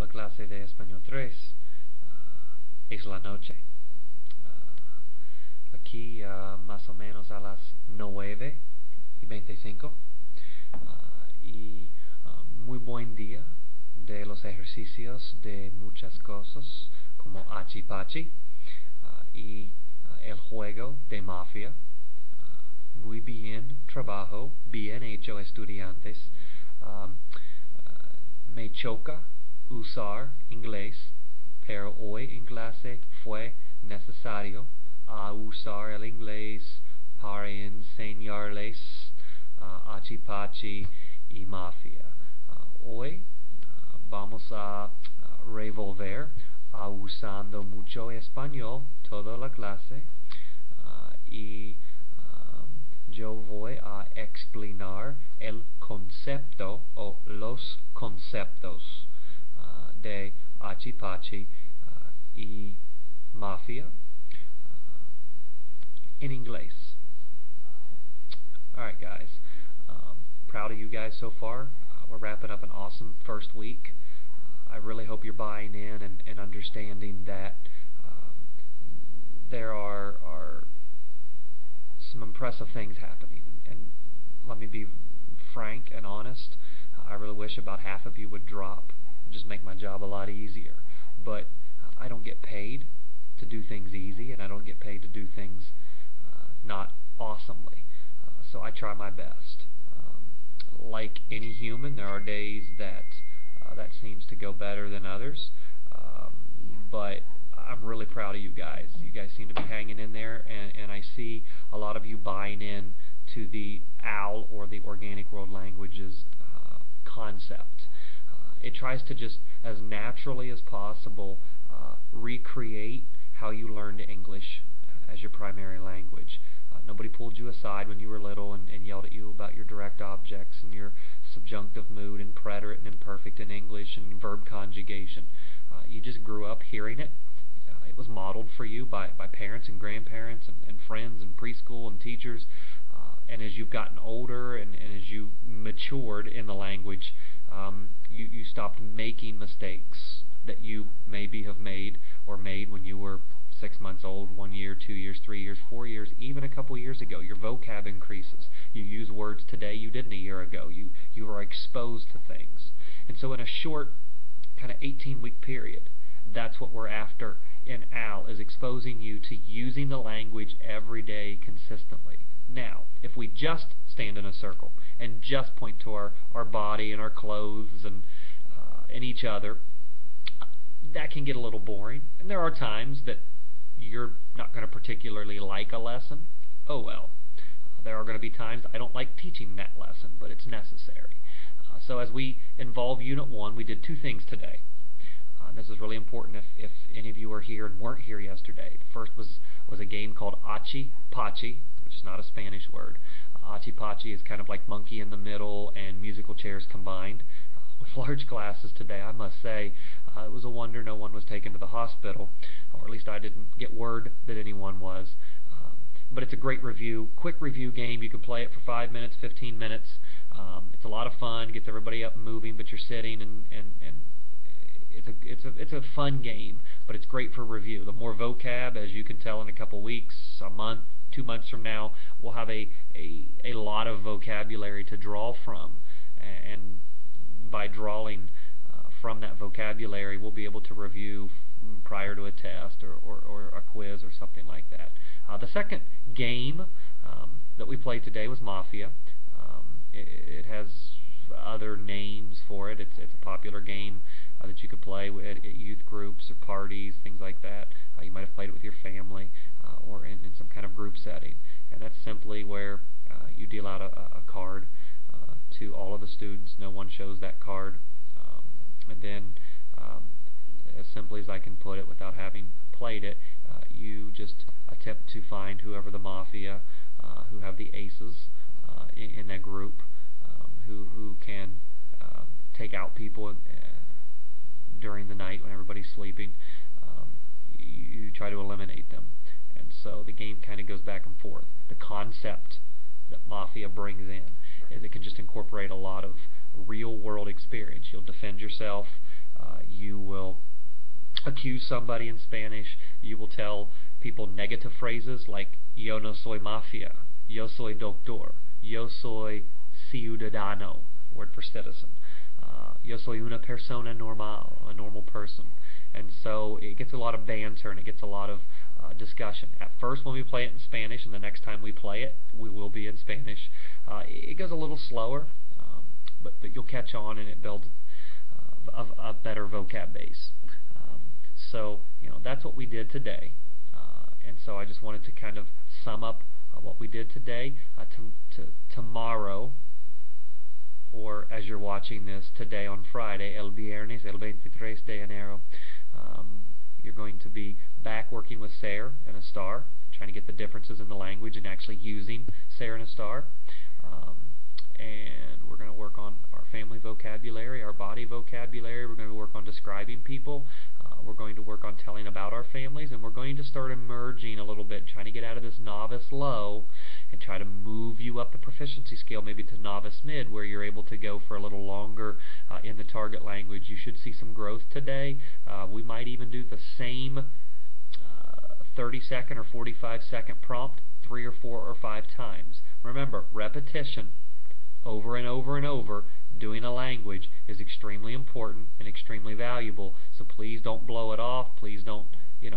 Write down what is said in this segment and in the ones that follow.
la clase de español 3 es la noche. Aquí más o menos a las 9:25 y muy buen día de los ejercicios de muchas cosas como achipachi y el juego de mafia. Muy bien trabajo, bien hecho estudiantes. Me choca usar inglés, pero hoy en clase fue necesario usar el inglés para enseñarles achipachi y mafia. Hoy vamos a revolver usando mucho español toda la clase y yo voy a explicar el concepto o los conceptos de achipachi y mafia in inglés. Alright guys, proud of you guys so far. We're wrapping up an awesome first week. I really hope you're buying in and understanding that there are some impressive things happening. And let me be frank and honest, I really wish about half of you would drop. It'd just make my job a lot easier. But I don't get paid to do things easy, and I don't get paid to do things not awesomely. So I try my best. Like any human, there are days that that seems to go better than others. But I'm really proud of you guys. You guys seem to be hanging in there, and I see a lot of you buying in to the OWL, or the Organic World Languages concept. It tries to just, as naturally as possible, recreate how you learned English as your primary language. Nobody pulled you aside when you were little and yelled at you about your direct objects and your subjunctive mood and preterite and imperfect in English and verb conjugation. You just grew up hearing it. It was modeled for you by parents and grandparents and friends and preschool and teachers. And as you've gotten older and as you matured in the language, you stopped making mistakes that you maybe have made when you were 6 months old, 1 year, 2 years, 3 years, 4 years, even a couple years ago. Your vocab increases. You use words today you didn't a year ago. You are exposed to things. And so in a short kind of 18-week period, that's what we're after in OWL, is exposing you to using the language every day consistently. Now, if we just stand in a circle and just point to our body and our clothes and each other, that can get a little boring. And there are times that you're not going to particularly like a lesson. Oh well. There are going to be times I don't like teaching that lesson, but it's necessary. So as we involve Unit 1, we did two things today. This is really important if any of you are here and weren't here yesterday. The first was a game called Achi Pachi, which is not a Spanish word. Achi Pachi is kind of like monkey in the middle and musical chairs combined. With large classes today, I must say, it was a wonder no one was taken to the hospital, or at least I didn't get word that anyone was. But it's a great review, quick review game. You can play it for 5 minutes, 15 minutes. It's a lot of fun, gets everybody up and moving, but you're sitting and it's a fun game, but it's great for review. The more vocab, as you can tell in a couple weeks, a month, 2 months from now, we'll have a lot of vocabulary to draw from, and by drawing from that vocabulary, we'll be able to review prior to a test or a quiz or something like that. The second game that we played today was Mafia. It has other names for it. It's a popular game that you could play at youth groups or parties, things like that. You might have played it with your family or in some kind of group setting. And that's simply where you deal out a card to all of the students. No one shows that card. And then, as simply as I can put it without having played it, you just attempt to find whoever the mafia, who have the aces in that group, who can take out people during the night when everybody's sleeping. You try to eliminate them. And so the game kind of goes back and forth. The concept that Mafia brings in is it can just incorporate a lot of real-world experience. You'll defend yourself. You will accuse somebody in Spanish. You will tell people negative phrases like yo no soy mafia, yo soy doctor, yo soy ciudadano, word for citizen. Yo soy una persona normal, a normal person. And so it gets a lot of banter and it gets a lot of discussion. At first when we play it in Spanish, and the next time we play it, we will be in Spanish, it goes a little slower, but you'll catch on and it builds a better vocab base. So, that's what we did today. And so I just wanted to kind of sum up what we did today. Tomorrow, or as you're watching this, today on Friday, el viernes, el 23 de enero, you're going to be back working with Ser and a star, trying to get the differences in the language and actually using Ser and a star. And we're going to work on our family vocabulary, our body vocabulary. We're going to work on describing people. We're going to work on telling about our families, and we're going to start emerging a little bit, trying to get out of this novice low and try to move you up the proficiency scale, maybe to novice mid, where you're able to go for a little longer in the target language. You should see some growth today. We might even do the same 30-second or 45-second prompt 3 or 4 or 5 times. Remember, repetition over and over and over, doing a language is extremely important and extremely valuable. So please don't blow it off. Please don't,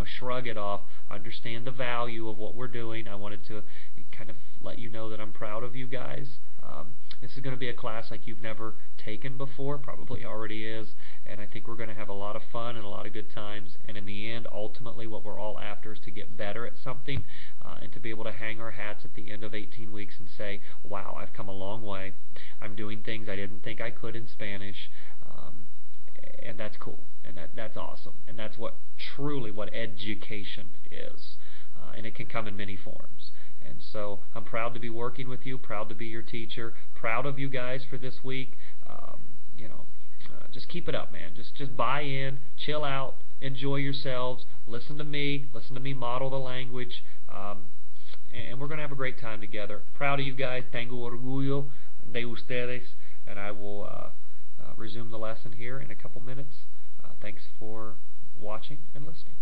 shrug it off. Understand the value of what we're doing. I wanted to kind of let you know that I'm proud of you guys. This is going to be a class like you've never taken before, probably already is, and I think we're going to have a lot of fun and a lot of good times. And in the end, ultimately, what we're all after is to get better at something and to be able to hang our hats at the end of 18 weeks and say, wow, I've come a long way. I'm doing things I didn't think I could in Spanish, and that's cool, and that's awesome, and that's what education is, and it can come in many forms. And so I'm proud to be working with you, proud to be your teacher, proud of you guys for this week. Just keep it up, man. Just buy in, chill out, enjoy yourselves, listen to me model the language, and we're going to have a great time together. Proud of you guys. Tengo orgullo de ustedes, and I will resume the lesson here in a couple minutes. Thanks for watching and listening.